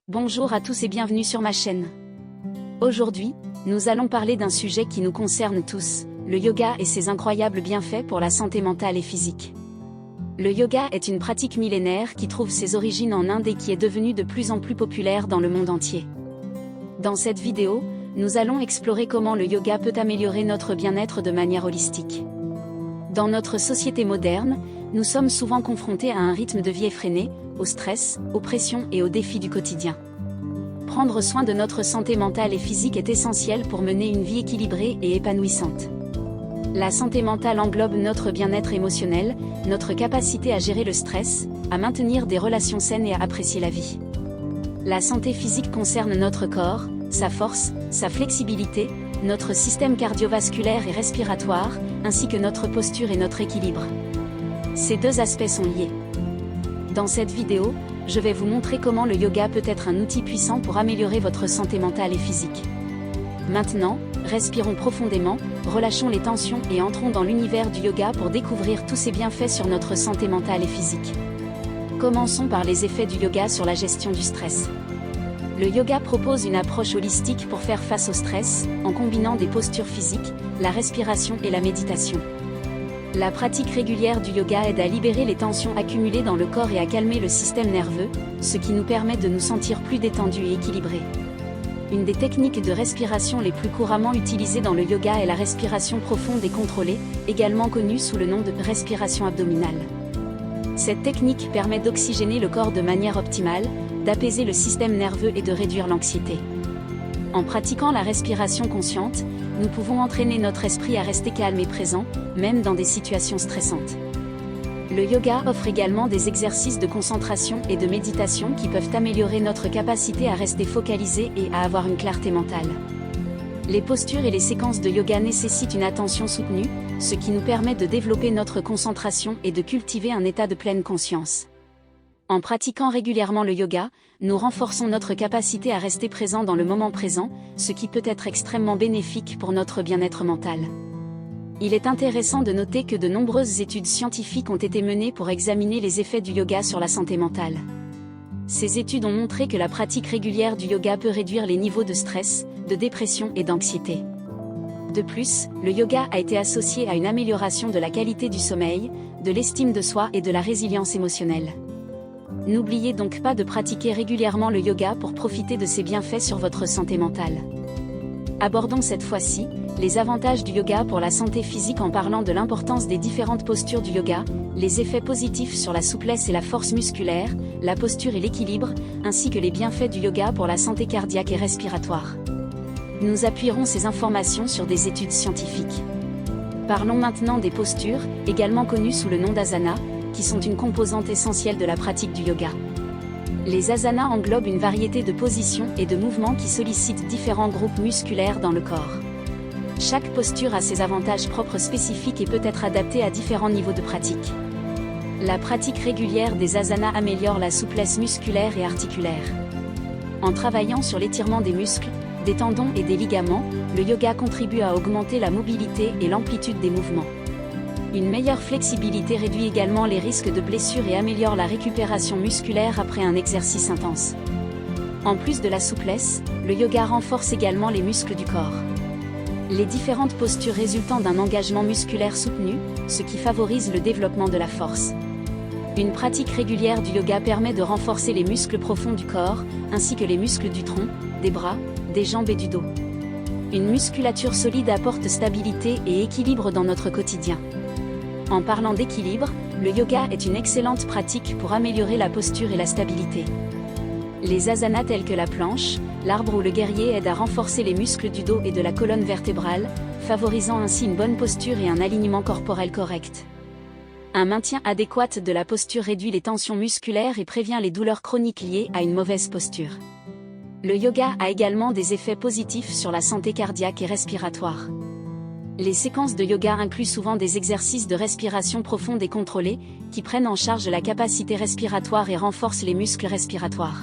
Bonjour à tous et bienvenue sur ma chaîne. Aujourd'hui, nous allons parler d'un sujet qui nous concerne tous, le yoga et ses incroyables bienfaits pour la santé mentale et physique. Le yoga est une pratique millénaire qui trouve ses origines en Inde et qui est devenue de plus en plus populaire dans le monde entier. Dans cette vidéo, nous allons explorer comment le yoga peut améliorer notre bien-être de manière holistique. Dans notre société moderne, nous sommes souvent confrontés à un rythme de vie effréné, au stress, aux pressions et aux défis du quotidien. Prendre soin de notre santé mentale et physique est essentiel pour mener une vie équilibrée et épanouissante. La santé mentale englobe notre bien-être émotionnel, notre capacité à gérer le stress, à maintenir des relations saines et à apprécier la vie. La santé physique concerne notre corps, sa force, sa flexibilité, notre système cardiovasculaire et respiratoire, ainsi que notre posture et notre équilibre. Ces deux aspects sont liés. Dans cette vidéo, je vais vous montrer comment le yoga peut être un outil puissant pour améliorer votre santé mentale et physique. Maintenant, respirons profondément, relâchons les tensions et entrons dans l'univers du yoga pour découvrir tous ses bienfaits sur notre santé mentale et physique. Commençons par les effets du yoga sur la gestion du stress. Le yoga propose une approche holistique pour faire face au stress, en combinant des postures physiques, la respiration et la méditation. La pratique régulière du yoga aide à libérer les tensions accumulées dans le corps et à calmer le système nerveux, ce qui nous permet de nous sentir plus détendus et équilibrés. Une des techniques de respiration les plus couramment utilisées dans le yoga est la respiration profonde et contrôlée, également connue sous le nom de respiration abdominale. Cette technique permet d'oxygéner le corps de manière optimale, d'apaiser le système nerveux et de réduire l'anxiété. En pratiquant la respiration consciente, nous pouvons entraîner notre esprit à rester calme et présent, même dans des situations stressantes. Le yoga offre également des exercices de concentration et de méditation qui peuvent améliorer notre capacité à rester focalisé et à avoir une clarté mentale. Les postures et les séquences de yoga nécessitent une attention soutenue, ce qui nous permet de développer notre concentration et de cultiver un état de pleine conscience. En pratiquant régulièrement le yoga, nous renforçons notre capacité à rester présent dans le moment présent, ce qui peut être extrêmement bénéfique pour notre bien-être mental. Il est intéressant de noter que de nombreuses études scientifiques ont été menées pour examiner les effets du yoga sur la santé mentale. Ces études ont montré que la pratique régulière du yoga peut réduire les niveaux de stress, de dépression et d'anxiété. De plus, le yoga a été associé à une amélioration de la qualité du sommeil, de l'estime de soi et de la résilience émotionnelle. N'oubliez donc pas de pratiquer régulièrement le yoga pour profiter de ses bienfaits sur votre santé mentale. Abordons cette fois-ci les avantages du yoga pour la santé physique en parlant de l'importance des différentes postures du yoga, les effets positifs sur la souplesse et la force musculaire, la posture et l'équilibre, ainsi que les bienfaits du yoga pour la santé cardiaque et respiratoire. Nous appuierons ces informations sur des études scientifiques. Parlons maintenant des postures, également connues sous le nom d'asana, qui sont une composante essentielle de la pratique du yoga. Les asanas englobent une variété de positions et de mouvements qui sollicitent différents groupes musculaires dans le corps. Chaque posture a ses avantages propres spécifiques et peut être adaptée à différents niveaux de pratique. La pratique régulière des asanas améliore la souplesse musculaire et articulaire. En travaillant sur l'étirement des muscles, des tendons et des ligaments, le yoga contribue à augmenter la mobilité et l'amplitude des mouvements. Une meilleure flexibilité réduit également les risques de blessures et améliore la récupération musculaire après un exercice intense. En plus de la souplesse, le yoga renforce également les muscles du corps. Les différentes postures résultant d'un engagement musculaire soutenu, ce qui favorise le développement de la force. Une pratique régulière du yoga permet de renforcer les muscles profonds du corps, ainsi que les muscles du tronc, des bras, des jambes et du dos. Une musculature solide apporte stabilité et équilibre dans notre quotidien. En parlant d'équilibre, le yoga est une excellente pratique pour améliorer la posture et la stabilité. Les asanas tels que la planche, l'arbre ou le guerrier aident à renforcer les muscles du dos et de la colonne vertébrale, favorisant ainsi une bonne posture et un alignement corporel correct. Un maintien adéquat de la posture réduit les tensions musculaires et prévient les douleurs chroniques liées à une mauvaise posture. Le yoga a également des effets positifs sur la santé cardiaque et respiratoire. Les séquences de yoga incluent souvent des exercices de respiration profonde et contrôlée, qui prennent en charge la capacité respiratoire et renforcent les muscles respiratoires.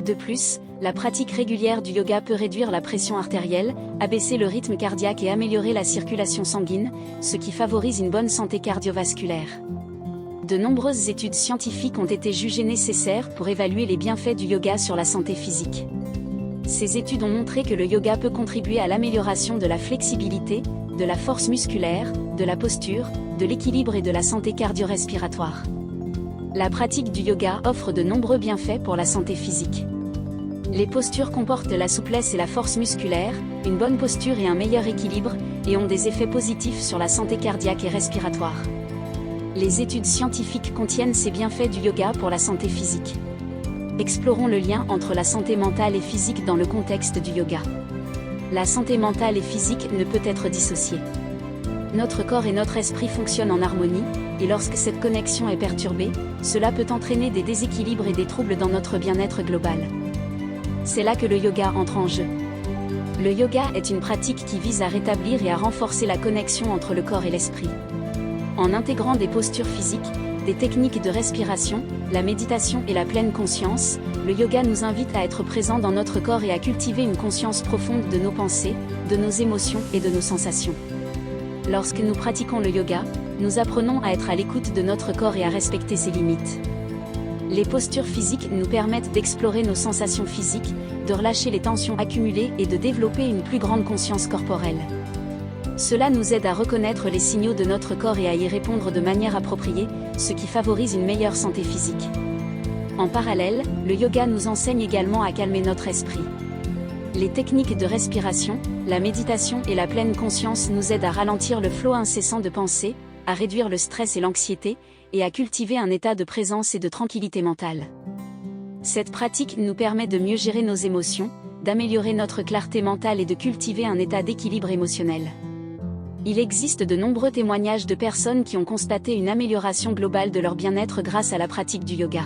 De plus, la pratique régulière du yoga peut réduire la pression artérielle, abaisser le rythme cardiaque et améliorer la circulation sanguine, ce qui favorise une bonne santé cardiovasculaire. De nombreuses études scientifiques ont été jugées nécessaires pour évaluer les bienfaits du yoga sur la santé physique. Ces études ont montré que le yoga peut contribuer à l'amélioration de la flexibilité, de la force musculaire, de la posture, de l'équilibre et de la santé cardio-respiratoire. La pratique du yoga offre de nombreux bienfaits pour la santé physique. Les postures comportent la souplesse et la force musculaire, une bonne posture et un meilleur équilibre, et ont des effets positifs sur la santé cardiaque et respiratoire. Les études scientifiques contiennent ces bienfaits du yoga pour la santé physique. Explorons le lien entre la santé mentale et physique dans le contexte du yoga. La santé mentale et physique ne peut être dissociée. Notre corps et notre esprit fonctionnent en harmonie, et lorsque cette connexion est perturbée, cela peut entraîner des déséquilibres et des troubles dans notre bien-être global. C'est là que le yoga entre en jeu. Le yoga est une pratique qui vise à rétablir et à renforcer la connexion entre le corps et l'esprit. En intégrant des postures physiques, des techniques de respiration, la méditation et la pleine conscience, le yoga nous invite à être présents dans notre corps et à cultiver une conscience profonde de nos pensées, de nos émotions et de nos sensations. Lorsque nous pratiquons le yoga, nous apprenons à être à l'écoute de notre corps et à respecter ses limites. Les postures physiques nous permettent d'explorer nos sensations physiques, de relâcher les tensions accumulées et de développer une plus grande conscience corporelle. Cela nous aide à reconnaître les signaux de notre corps et à y répondre de manière appropriée, ce qui favorise une meilleure santé physique. En parallèle, le yoga nous enseigne également à calmer notre esprit. Les techniques de respiration, la méditation et la pleine conscience nous aident à ralentir le flot incessant de pensées, à réduire le stress et l'anxiété, et à cultiver un état de présence et de tranquillité mentale. Cette pratique nous permet de mieux gérer nos émotions, d'améliorer notre clarté mentale et de cultiver un état d'équilibre émotionnel. Il existe de nombreux témoignages de personnes qui ont constaté une amélioration globale de leur bien-être grâce à la pratique du yoga.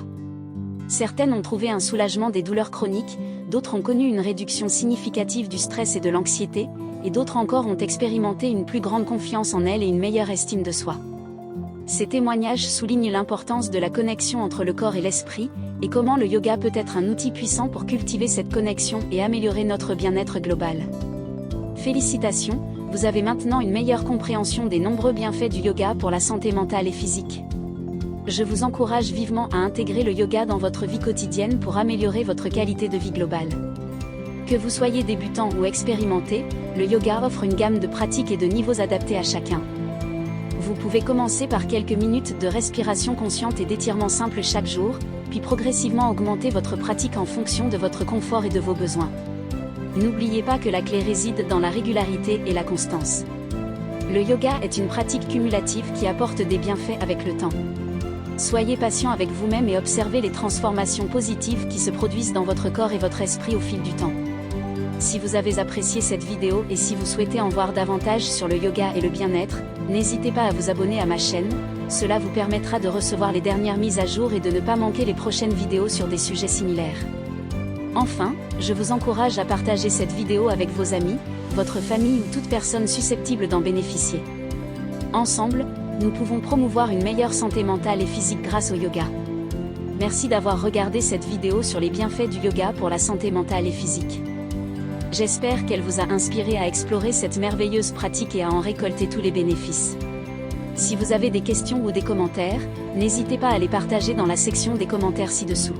Certaines ont trouvé un soulagement des douleurs chroniques, d'autres ont connu une réduction significative du stress et de l'anxiété, et d'autres encore ont expérimenté une plus grande confiance en elles et une meilleure estime de soi. Ces témoignages soulignent l'importance de la connexion entre le corps et l'esprit, et comment le yoga peut être un outil puissant pour cultiver cette connexion et améliorer notre bien-être global. Félicitations, vous avez maintenant une meilleure compréhension des nombreux bienfaits du yoga pour la santé mentale et physique. Je vous encourage vivement à intégrer le yoga dans votre vie quotidienne pour améliorer votre qualité de vie globale. Que vous soyez débutant ou expérimenté, le yoga offre une gamme de pratiques et de niveaux adaptés à chacun. Vous pouvez commencer par quelques minutes de respiration consciente et d'étirement simple chaque jour, puis progressivement augmenter votre pratique en fonction de votre confort et de vos besoins. N'oubliez pas que la clé réside dans la régularité et la constance. Le yoga est une pratique cumulative qui apporte des bienfaits avec le temps. Soyez patient avec vous-même et observez les transformations positives qui se produisent dans votre corps et votre esprit au fil du temps. Si vous avez apprécié cette vidéo et si vous souhaitez en voir davantage sur le yoga et le bien-être, n'hésitez pas à vous abonner à ma chaîne, cela vous permettra de recevoir les dernières mises à jour et de ne pas manquer les prochaines vidéos sur des sujets similaires. Enfin, je vous encourage à partager cette vidéo avec vos amis, votre famille ou toute personne susceptible d'en bénéficier. Ensemble, nous pouvons promouvoir une meilleure santé mentale et physique grâce au yoga. Merci d'avoir regardé cette vidéo sur les bienfaits du yoga pour la santé mentale et physique. J'espère qu'elle vous a inspiré à explorer cette merveilleuse pratique et à en récolter tous les bénéfices. Si vous avez des questions ou des commentaires, n'hésitez pas à les partager dans la section des commentaires ci-dessous.